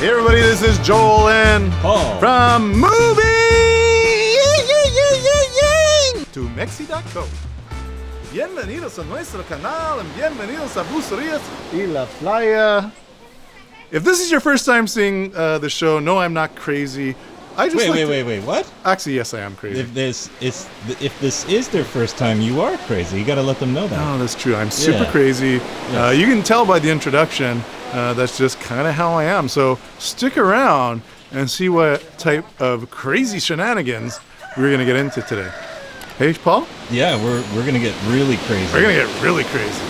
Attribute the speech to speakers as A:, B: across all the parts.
A: Hey everybody, this is Joel and
B: Paul
A: from Moving to Mexi.co. Bienvenidos a nuestro canal and bienvenidos a Bucerias y la Playa. If this is your first time seeing the show, no, I'm not crazy.
B: Wait, what?
A: Actually, yes, I am crazy.
B: If this is their first time, you are crazy. You got to let them know that.
A: No, that's true. I'm super crazy. Yes. You can tell by the introduction. That's just kind of how I am. So stick around and see what type of crazy shenanigans we're going to get into today. Hey, Paul?
B: Yeah, we're going to get really crazy.
A: We're going to get really crazy.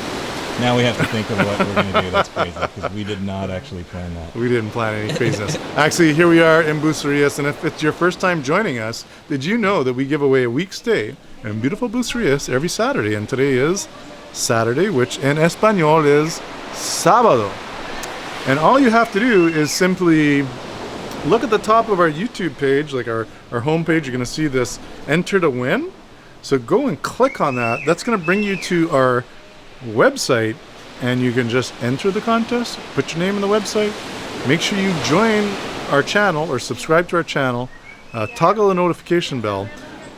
B: Now we have to think of what we're going to do that's crazy, because we did not actually plan that.
A: We didn't plan any craziness. Actually, here we are in Bucerias, and if it's your first time joining us, did you know that we give away a week stay in beautiful Bucerias every Saturday? And today is Saturday, which in Espanol is Sábado. And all you have to do is simply look at the top of our YouTube page, like our homepage. You're going to see this Enter to Win. So go and click on that. That's going to bring you to our website, and you can just enter the contest, put your name in the website, make sure you join our channel or subscribe to our channel, toggle the notification bell,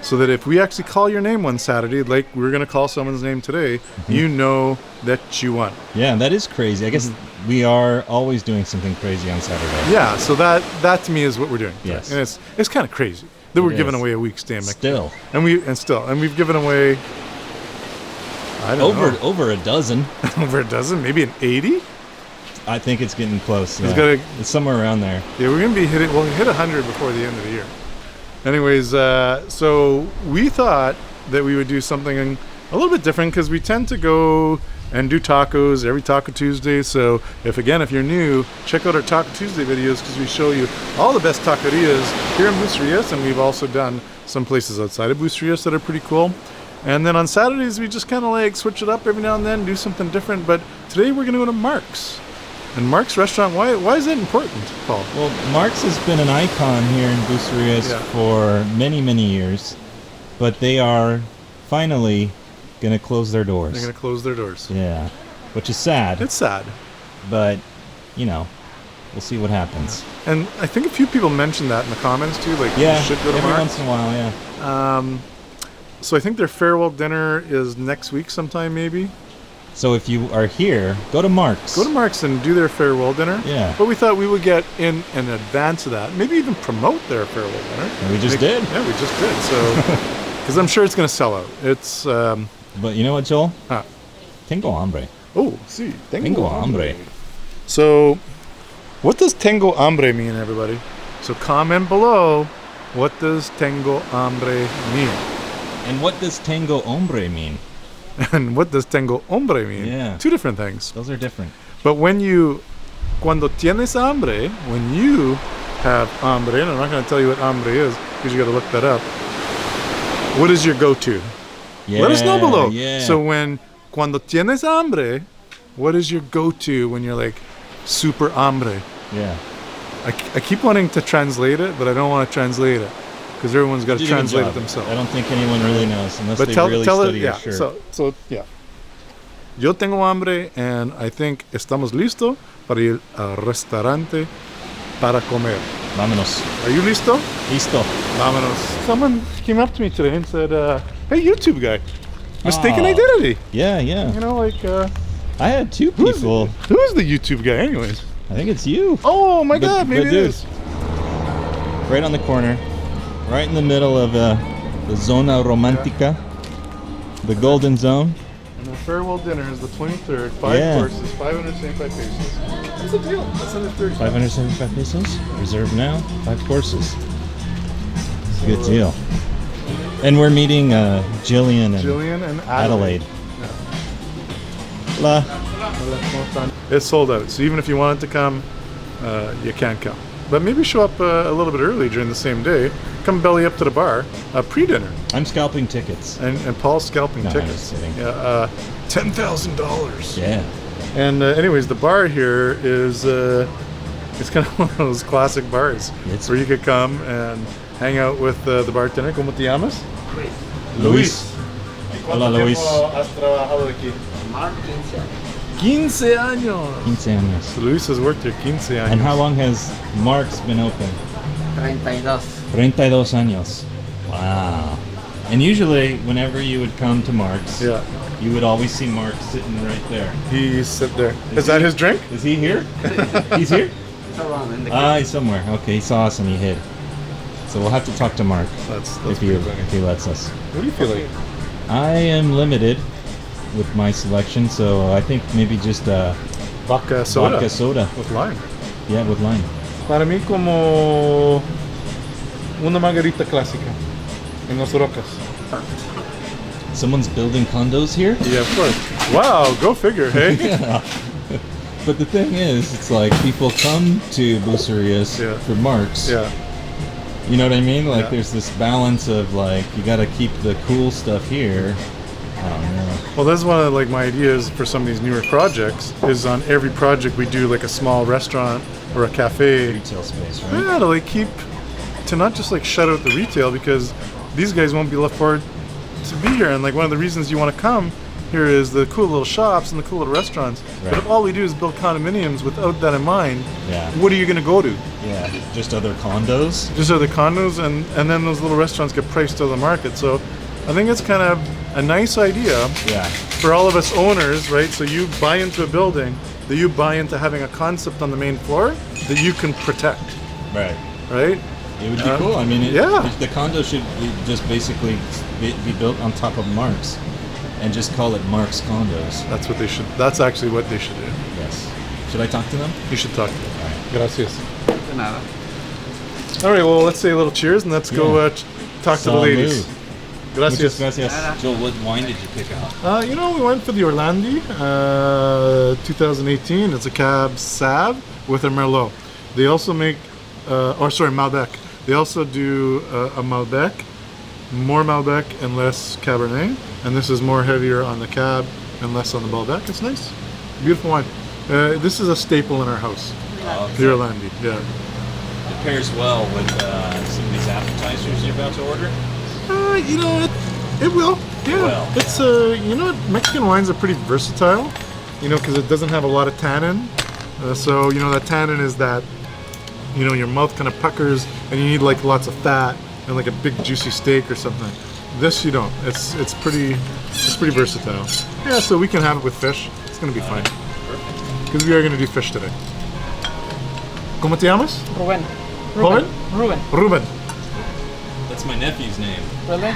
A: so that if we actually call your name one Saturday, like we're going to call someone's name today, you know that you won.
B: Yeah, that is crazy. I guess we are always doing something crazy on Saturday.
A: Yeah, so that to me is what we're doing.
B: Yes.
A: And it's kind of crazy that we're giving away a week's stay in Mexico. And we've given away
B: over a dozen.
A: Over a dozen, maybe an 80.
B: I think it's getting close. Yeah. It's somewhere around there.
A: Yeah, we're gonna be hitting. We'll hit 100 before the end of the year. Anyways, so we thought that we would do something a little bit different, because we tend to go and do tacos every Taco Tuesday. So if you're new, check out our Taco Tuesday videos, because we show you all the best taquerias here in Bucerias, and we've also done some places outside of Bucerias that are pretty cool. And then on Saturdays, we just kind of like switch it up every now and then, do something different. But today we're going to go to Mark's. And Mark's Restaurant, why is that important, Paul?
B: Well, Mark's has been an icon here in Bucerias for many, many years. But they are finally going to close their doors.
A: They're going to close their doors.
B: Yeah, which is sad.
A: It's sad.
B: But, we'll see what happens.
A: And I think a few people mentioned that in the comments too. Like, you should go to
B: every
A: Mark's.
B: once in a while, yeah.
A: So I think their farewell dinner is next week sometime, maybe.
B: So if you are here, go to Mark's.
A: Go to Mark's and do their farewell dinner.
B: Yeah.
A: But we thought we would get in advance of that. Maybe even promote their farewell dinner.
B: And we just did.
A: Yeah, we just did. So, because I'm sure it's going to sell out. It's.
B: But you know what, Joel? Tengo hambre.
A: Oh, sí.
B: Tengo hambre.
A: So, what does tengo hambre mean, everybody? So comment below, what does tengo hambre mean?
B: And what does tengo hombre mean?
A: And what does tengo hombre mean?
B: Yeah.
A: Two different things.
B: Those are different.
A: But cuando tienes hambre, when you have hambre, and I'm not going to tell you what hambre is, because you got to look that up. What is your go-to?
B: Yeah,
A: let us know below.
B: Yeah.
A: So cuando tienes hambre, what is your go-to when you're like super hambre?
B: Yeah.
A: I keep wanting to translate it, but I don't want to translate it, because everyone's got to translate it themselves.
B: I don't think anyone really knows unless they really study your shirt.
A: So yeah. Yo tengo hambre, and I think estamos listos para ir al restaurante para comer.
B: Vámonos.
A: Are you listo?
B: Listo.
A: Vámonos. Someone came up to me today and said, hey, YouTube guy, mistaken identity.
B: Yeah. I had two people.
A: Who's the YouTube guy anyways?
B: I think it's you.
A: Oh my God, maybe it is.
B: Right on the corner. Right in the middle of the Zona Romantica, the Golden Zone.
A: And the farewell dinner is the 23rd, 5 courses, 575 pesos. What's the deal? That's under 30.
B: 575 pesos? Reserve now, 5 courses. It's a good deal. And we're meeting Jillian and Adelaide.
A: Yeah. It's sold out, so even if you wanted to come, you can't come. But maybe show up a little bit early during the same day. Come belly up to the bar, pre-dinner.
B: I'm scalping tickets.
A: And Paul's scalping tickets.
B: I'm just kidding.
A: Yeah, $10,000.
B: Yeah.
A: And anyways, the bar here is it's kind of one of those classic bars where you could come and hang out with the bartender. ¿Cómo te llamas?
B: Luis. Hola, Luis.
A: ¿Cuánto tiempo has trabajado aquí?
C: Más de 15 años.
A: 15 años.
B: 15 años.
A: Luis has worked here 15 años.
B: And how long has Mark's been open?
C: 32.
B: 32 años. Wow. And usually, whenever you would come to Mark's,
A: Yeah.
B: you would always see Mark sitting right there.
A: He's sit there. Is
B: he-
A: that his drink?
B: Is he here? He's here?
C: It's around in the
B: He's somewhere. Okay, he saw us and he hid. So we'll have to talk to Mark
A: That's
B: if
A: pretty funny.
B: he lets us.
A: What do you feel like?
B: I am limited with my selection, so I think maybe just
A: Vodka soda.
B: vodka soda.
A: With lime.
B: Yeah, with lime.
A: Para mí como una margarita clásica en Las Rocas.
B: Someone's building condos here?
A: Yeah, of course. Wow, go figure, hey?
B: Yeah. But the thing is, it's like people come to Bucerias
A: Yeah.
B: for Mark's.
A: Yeah.
B: You know what I mean? Like
A: Yeah.
B: there's this balance of like you got to keep the cool stuff here. I don't know.
A: Well, that's one of like my ideas for some of these newer projects. Is on every project we do like a small restaurant or a cafe.
B: Retail space, right?
A: Yeah, to like keep to not just like shut out the retail because these guys won't be left forward to be here. And like one of the reasons you want to come here is the cool little shops and the cool little restaurants. But
B: Right.
A: if all we do is build condominiums without that in mind,
B: Yeah.
A: what are you going to go to?
B: Yeah. Just other condos.
A: Just are the condos, and then those little restaurants get priced out of the market. So I think it's kind of a nice idea
B: Yeah.
A: for all of us owners, right? So you buy into a building, that you buy into having a concept on the main floor that you can protect,
B: Right.
A: right?
B: It would be cool. I mean,
A: yeah.
B: the condo should just basically be built on top of Mark's, and just call it Mark's Condos.
A: That's what they should. That's actually what they should do.
B: Yes. Should I talk to them?
A: You should talk to them. Gracias.
C: De nada.
A: All right. Well, let's say a little cheers and let's go
B: Yeah.
A: talk to the ladies.
B: Muchas
A: Gracias.
B: gracias.
C: Nada.
B: Joel, what wine did you pick out?
A: You know, we went for the Orlandi 2018. It's a Cab Sav with a Merlot. They also make, Malbec. They also do a Malbec, more Malbec and less Cabernet. And this is more heavier on the Cab and less on the Malbec. It's nice. Beautiful wine. This is a staple in our house. The Orlandi, yeah.
B: It pairs well with some of these appetizers you're about to order.
A: You know, it will. Yeah.
B: will.
A: It's you know, Mexican wines are pretty versatile. You know, because it doesn't have a lot of tannin. So you know that tannin is that, you know, your mouth kind of puckers, and you need like lots of fat and like a big juicy steak or something. This you don't. It's pretty versatile. Yeah. So we can have it with fish. It's gonna be fine. Because we are gonna do fish today. ¿Cómo te llamas?
D: Ruben.
A: Ruben?
D: Ruben.
A: Ruben.
B: That's my nephew's name.
D: Really?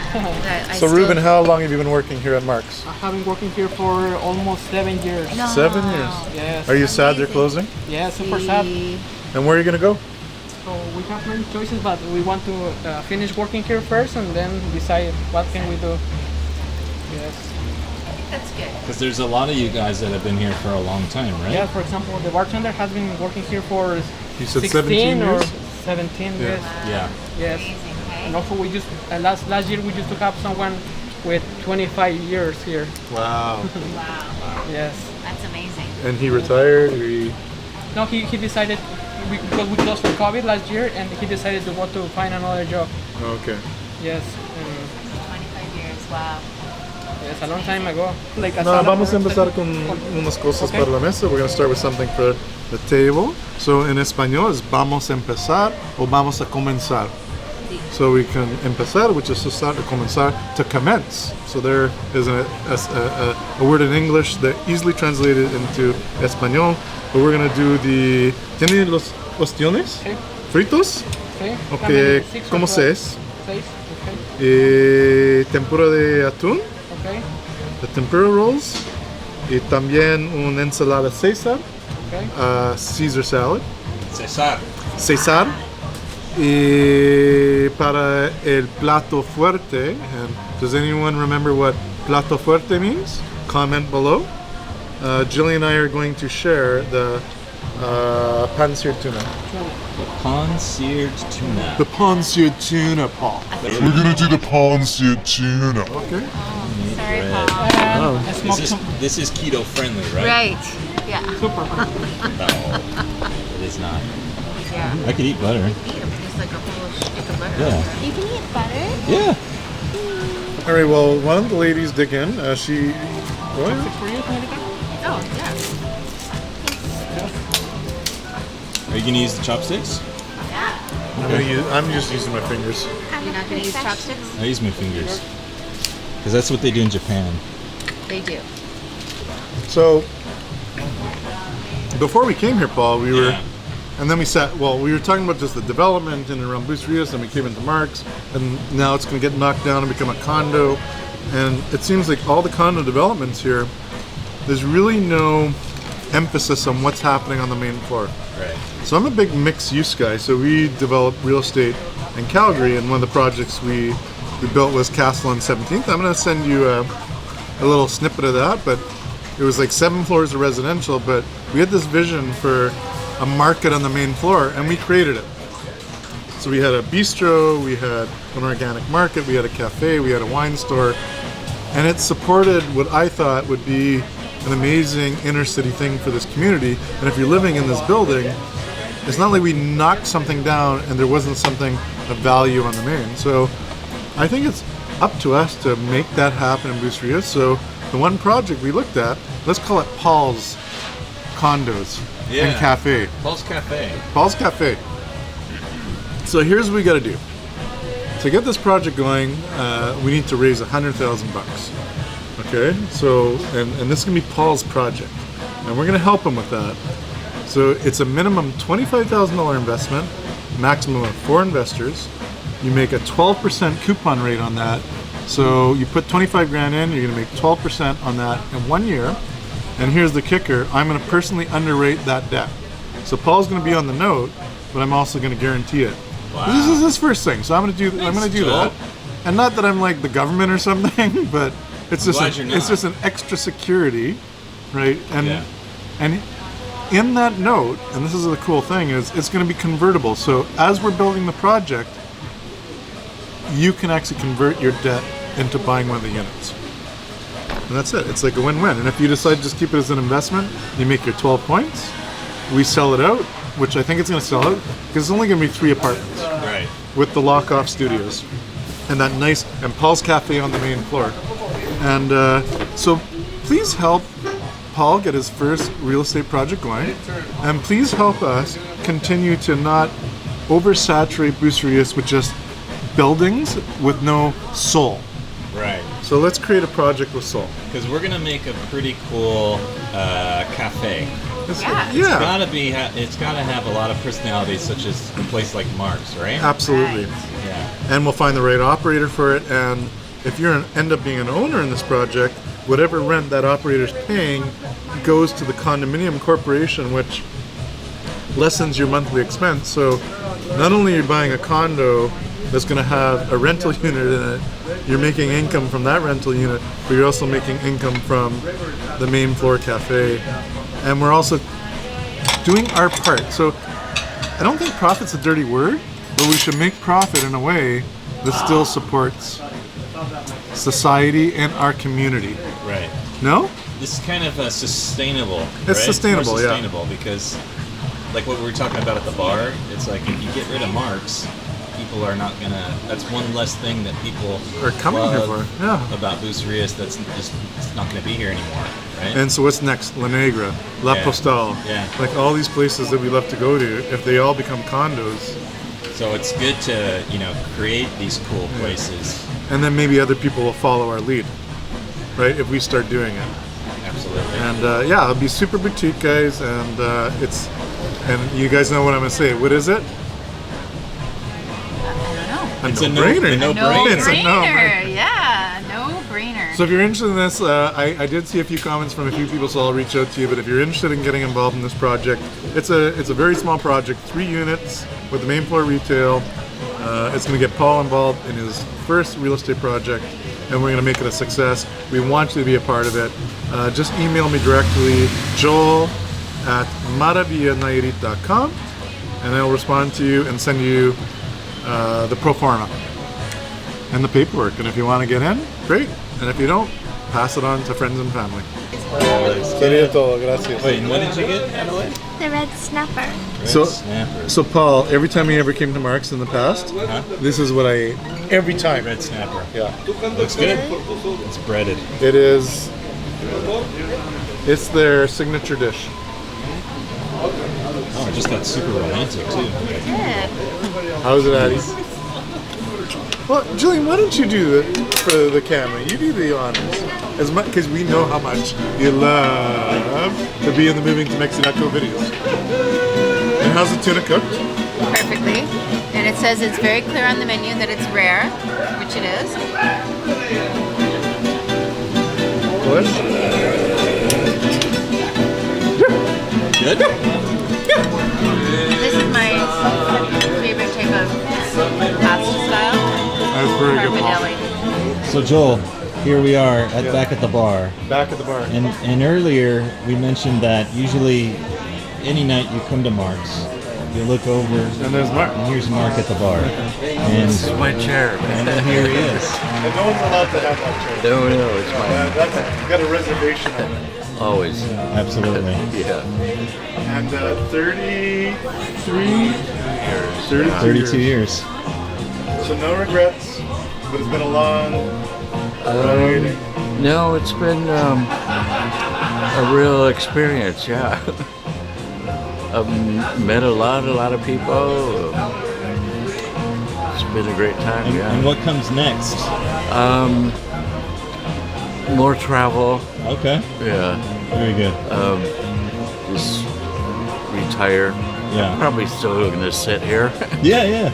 A: So Ruben, how long have you been working here at Mark's?
D: I have been working here for almost 7 years.
A: 7 years.
D: Yes.
A: Are you sad they're closing?
D: Yeah, super sad.
A: And where are you gonna go?
D: So we have many choices, but we want to finish working here first and then decide what can we do. Yes.
E: That's good.
B: Because there's a lot of you guys that have been here for a long time, right?
D: Yeah, for example, the bartender has been working here for
A: You said
D: 16
A: 17
D: or
A: years?
D: 17
A: Yeah.
D: years.
B: Yeah.
D: Yes.
E: Amazing, okay?
D: And also we just last year we used to have someone with 25 years here.
A: Wow.
E: Wow.
D: Yes.
E: That's amazing.
A: And he retired, or he...
D: No, he decided because we closed for COVID last year, and he decided to want to find another job.
A: Okay.
D: Yes.
E: 25 years. Wow.
D: Yes, a long time ago. Like a
A: No,
D: salad
A: vamos a
D: or
A: empezar
D: something.
A: con unas cosas
D: Okay.
A: para la mesa. We're going to start with something for the table. So en español es vamos a empezar o vamos a comenzar. So we can empezar, which is to start, to comenzar, to commence. So there is a word in English that easily translated into español. But we're going to do the... ¿Tienen los ostiones?
D: Sí.
A: ¿Fritos?
D: Okay.
A: Ok, ¿cómo se es?
D: 6. Okay.
A: Tempura de atún.
D: Okay.
A: The tempura rolls, y también una ensalada César,
D: Okay.
A: Caesar salad,
B: César.
A: César, y para el plato fuerte, does anyone remember what plato fuerte means? Comment below. Jillian and I are going to share the pan-seared tuna.
B: Pan-seared tuna.
A: The pan-seared tuna, Paul.
F: We're gonna do the pan-seared tuna.
A: Okay.
E: Sorry,
B: bread.
E: Paul.
A: Oh.
D: I smoked
B: This is keto friendly, right?
E: Right. Yeah.
D: super.
B: No, it is not.
E: Yeah.
B: I could eat butter.
E: Eat them just like a whole stick of butter.
B: Yeah.
E: You can eat butter?
B: Yeah.
A: All right. Well, one of the ladies dig in. She. What?
D: For you, Angelica?
E: Oh, yeah.
B: Are you gonna use the chopsticks?
A: I'm just using my fingers.
E: You're not gonna use chopsticks?
B: I use my fingers. Because that's what they do in Japan.
E: They do.
A: So, before we came here, Paul, we were,
B: Yeah.
A: and then we were talking about just the development in and around Bucerias, and we came into Marks, and now it's going to get knocked down and become a condo. And it seems like all the condo developments here, there's really no emphasis on what's happening on the main floor.
B: Right.
A: So I'm a big mixed use guy. So we develop real estate in Calgary, and one of the projects we built was Castle on 17th. I'm going to send you a little snippet of that, but it was like 7 floors of residential, but we had this vision for a market on the main floor, and we created it. So we had a bistro, we had an organic market, we had a cafe, we had a wine store, and it supported what I thought would be an amazing inner city thing for this community. And if you're living in this building, it's not like we knocked something down and there wasn't something of value on the main. So I think it's up to us to make that happen in Bucerias. So the one project we looked at, let's call it Paul's Condos and Cafe.
B: Paul's Cafe.
A: Paul's Cafe. So here's what we got to do. To get this project going, we need to raise $100,000. Okay, so and this is gonna be Paul's project, and we're gonna help him with that. So it's a minimum $25,000 investment, maximum of 4 investors. You make a 12% coupon rate on that. So you put 25 grand in, you're gonna make 12% on that in 1 year. And here's the kicker: I'm gonna personally underrate that debt. So Paul's gonna be on the note, but I'm also gonna guarantee it.
B: Wow.
A: This is his first thing, so I'm gonna do
B: Joel.
A: that. And not that I'm like the government or something, but it's just
B: glad you're not.
A: it's just an extra security, right? And
B: Yeah.
A: and in that note, and this is the cool thing, is it's going to be convertible. So as we're building the project, you can actually convert your debt into buying one of the units. And that's it. It's like a win-win. And if you decide to just keep it as an investment, you make your 12 points. We sell it out, which I think it's going to sell out, because it's only going to be 3 apartments
B: Right.
A: with the lock-off studios and that nice, and Paul's Cafe on the main floor. And so please help Paul get his first real estate project going, and please help us continue to not oversaturate Bucerias with just buildings with no soul.
B: Right.
A: So let's create a project with soul.
B: Because we're gonna make a pretty cool cafe.
E: Yeah.
B: It's gotta have a lot of personality, such as a place like Mark's, right?
A: Absolutely.
E: Right.
B: Yeah.
A: And we'll find the right operator for it. And if you end up being an owner in this project, whatever rent that operator's paying goes to the condominium corporation, which lessens your monthly expense. So not only are you buying a condo that's going to have a rental unit in it, you're making income from that rental unit, but you're also making income from the main floor cafe. And we're also doing our part. So I don't think profit's a dirty word, but we should make profit in a way that still supports society and our community.
B: Right.
A: No?
B: This is kind of sustainable.
A: It's
B: right?
A: sustainable,
B: More
A: yeah.
B: sustainable because, like what we were talking about at the bar, it's like if you get rid of Mark's, people are not gonna. That's one less thing that people
A: Are coming here
B: love
A: for, yeah.
B: about Bucerias. That's just it's not gonna be here anymore, right?
A: And so what's next? La Negra, La
B: Yeah.
A: Postal.
B: Yeah.
A: Like all these places that we love to go to, if they all become condos,
B: So it's good to create these cool places.
A: and then maybe other people will follow our lead, right? If we start doing it.
B: Absolutely.
A: And yeah, it'll be super boutique, guys. And and you guys know what I'm gonna say. What is it?
B: It's a
A: no-brainer.
B: no-brainer.
A: It's a no-brainer.
E: Yeah, no-brainer.
A: So if you're interested in this, I did see a few comments from a few people, so I'll reach out to you. But if you're interested in getting involved in this project, it's a very small project, 3 units with the main floor retail. It's going to get Paul involved in his first real estate project, and we're going to make it a success. We want you to be a part of it. Just email me directly, joel@maravillanayarit.com, and I'll respond to you and send you the pro forma and the paperwork. And if you want to get in, great. And if you don't, pass it on to friends and family. Gracias.
B: Wait, and what did you get, Adelaide?
G: The red snapper.
B: Red
A: So-
B: snapper.
A: So Paul, every time you ever came to Mark's in the past, this is what I ate every time.
B: Red snapper.
A: Yeah,
B: Looks good. It's breaded.
A: it is. It's their signature dish.
B: Oh, it just got super romantic too.
E: Good.
A: How's it, Addie? Well, Jillian, why don't you do it for the camera? You do the honors. As much because we know how much you love to be in the Moving to Mexico videos. And how's the tuna cooked?
E: Perfectly. And it says it's very clear on the menu that it's rare, which it is.
A: Bush?
B: Good.
E: This is my favorite type of pasta style.
A: That's very good.
E: Carbonelli.
B: So Joel, here we are back at the bar.
A: Back at the bar.
B: And earlier we mentioned that usually any night you come to Mark's, you look over
A: And there's Mark.
B: and here's Mark at the bar. And
C: This is my chair, man.
B: then here he is.
A: And no one's allowed to have that chair.
C: No, it's mine.
A: That's you got a reservation on it.
C: Always.
B: Absolutely.
C: Yeah.
A: And 33
B: 32 years.
A: So no regrets, but it's been a long ride.
C: No, it's been a real experience. Yeah. I've met a lot of people. It's been a great time.
B: And
C: Yeah.
B: what comes next?
C: More travel.
B: Okay.
C: Yeah.
B: Very good.
C: Just retire.
B: Yeah.
C: Probably still gonna sit here.
B: Yeah, yeah.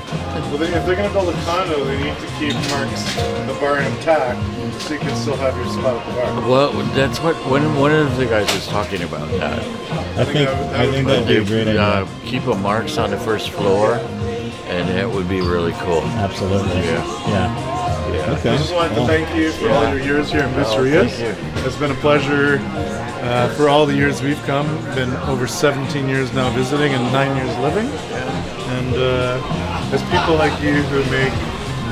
A: Well, if they're going to build a condo, they need to keep the bar intact so you can still have your spot at the bar.
C: Well, that's what one of the guys was talking about. That
B: I think that'd be a great idea.
C: keep a Marks on the first floor, and it would be really cool.
B: Absolutely.
C: Yeah.
B: Yeah.
C: Yeah.
B: Okay.
A: I just wanted to
B: Well,
A: thank you for all your years here in Bucerias.
C: thank you.
A: It's been a pleasure for all the years we've come. Been over 17 years now visiting and 9 years living. And it's people like you who make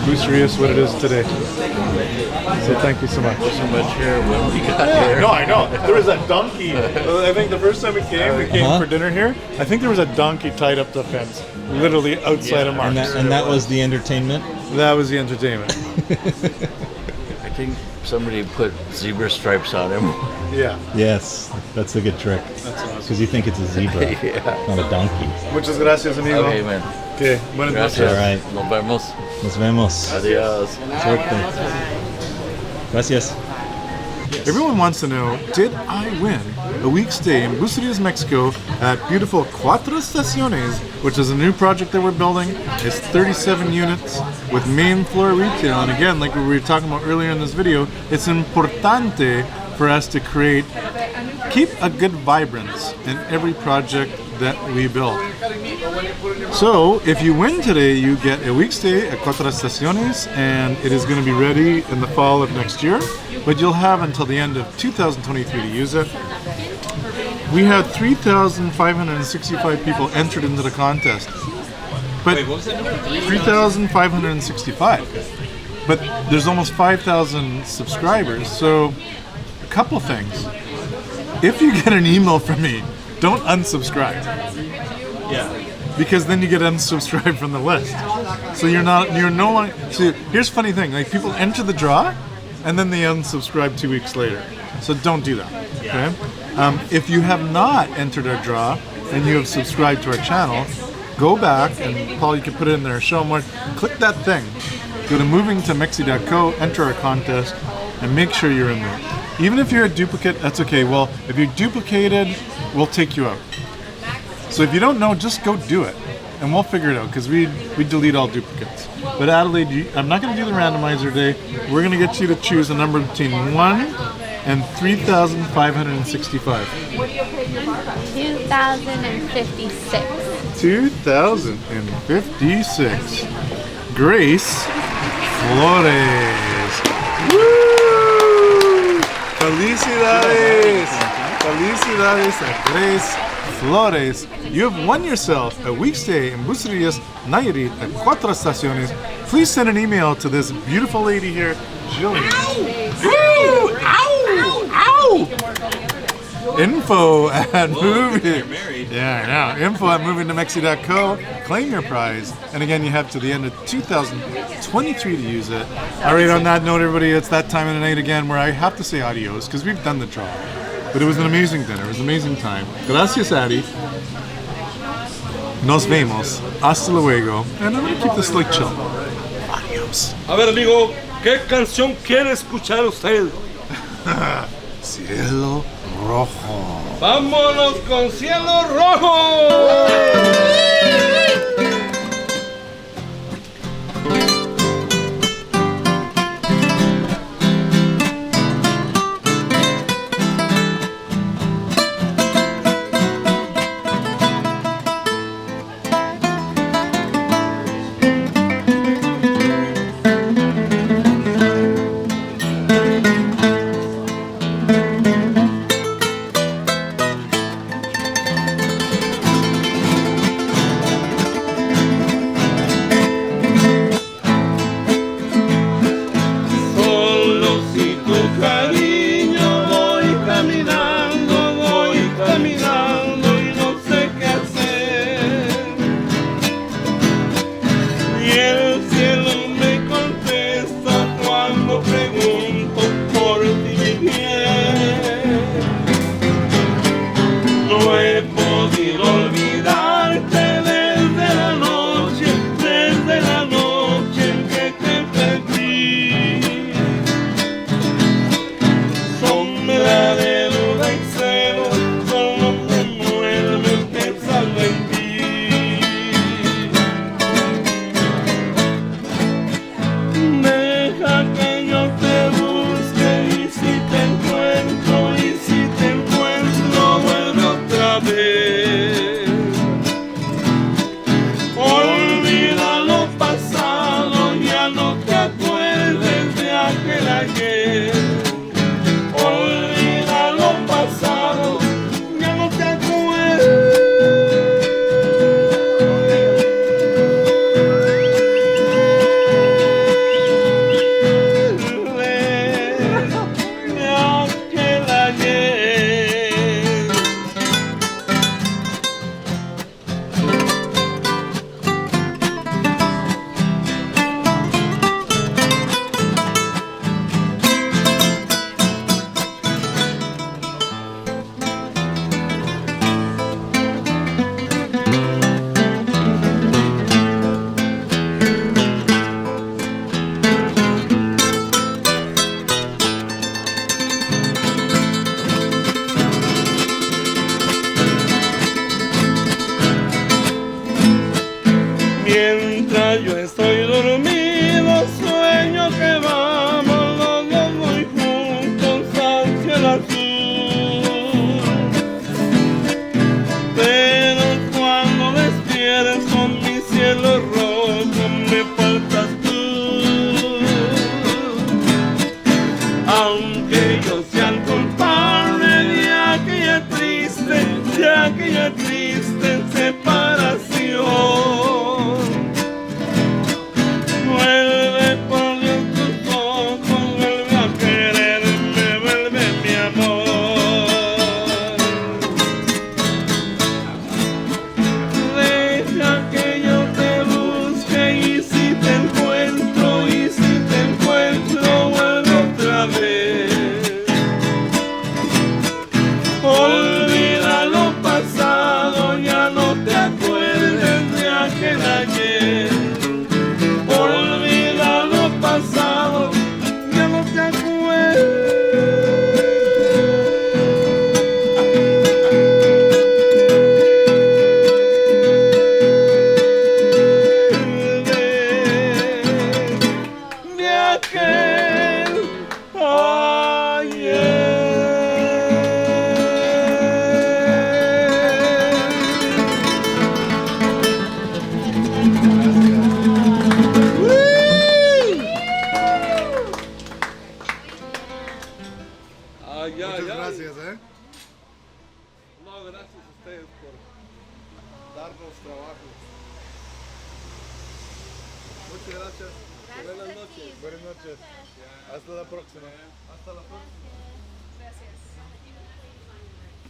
A: Bucerias what it is today. So thank you so much.
C: So much here when we got
A: Yeah,
C: here.
A: I know. There was a donkey. I think the first time we came for dinner here. I think there was a donkey tied up to the fence, literally outside of Mark's.
B: and that was the entertainment.
A: That was the entertainment.
C: I think somebody put zebra stripes on him.
A: Yeah.
B: Yes, that's a good trick.
A: That's awesome.
B: Because you think it's a zebra, not a donkey.
A: Muchas gracias, amigo.
C: Okay, man.
A: Okay, buenas
C: Gracias.
A: noches.
B: All right.
C: Nos vemos.
B: Nos vemos.
C: Adios.
B: Suerte. Gracias.
A: Everyone wants to know, did I win a week's stay in Bucerias, Mexico at beautiful Cuatro Estaciones, which is a new project that we're building. It's 37 units with main floor retail. And again, like we were talking about earlier in this video, it's importante for us to keep a good vibrance in every project that we build. So, if you win today, you get a week's stay at Cuatro Estaciones, and it is going to be ready in the fall of next year. But you'll have until the end of 2023 to use it. We had 3,565 people entered into the contest. But 3,565. But there's almost 5,000 subscribers. So, a couple things. If you get an email from me, don't unsubscribe.
B: Yeah.
A: Because then you get unsubscribed from the list. So you're no longer. So here's a funny thing: like people enter the draw, and then they unsubscribe 2 weeks later. So don't do that. Okay. If you have not entered our draw and you have subscribed to our channel, go back and Paul, you can put it in there. Show them what. Click that thing. Go to movingtomexi.co, enter our contest, and make sure you're in there. Even if you're a duplicate, that's okay. Well, if you're duplicated, we'll take you out. So if you don't know, just go do it, and we'll figure it out, because we delete all duplicates. But Adelaide, I'm not going to do the randomizer today. We're going to get you to choose a number between 1 and 3,565.
E: 2056.
A: 2,056. Grace Flores. Woo! Felicidades! Felicidades a Grace Flores. You have won yourself a week's stay in Bucerias, Nayarit at Cuatro Estaciones. Please send an email to this beautiful lady here, Jillian. Ow! Ow! Ow! Info at moving. Yeah, I know. Info at movingtomexi.co. Claim your prize. And again, you have to the end of 2023 to use it. All right, on that note, everybody, it's that time of the night again where I have to say adios because we've done the draw. But it was an amazing dinner. It was an amazing time. Gracias, Addie. Nos vemos. Hasta luego. And I'm gonna keep this like chill. Adios.
G: A ver, amigo, ¿qué canción quiere escuchar usted?
A: Cielo rojo.
G: ¡Vámonos con Cielo Rojo! Mientras yo estoy dormido, sueño que vamos los dos muy juntos hacia el azul. Pero cuando despierto mi cielo rojo me faltas tú. Aunque yo sea el culpable de aquella triste separación.
A: Muchas gracias, ¿eh?
G: No, gracias a ustedes por darnos trabajo. Muchas gracias. Buenas noches.
A: Buenas noches. Hasta la próxima.
G: Hasta la próxima.
E: Gracias.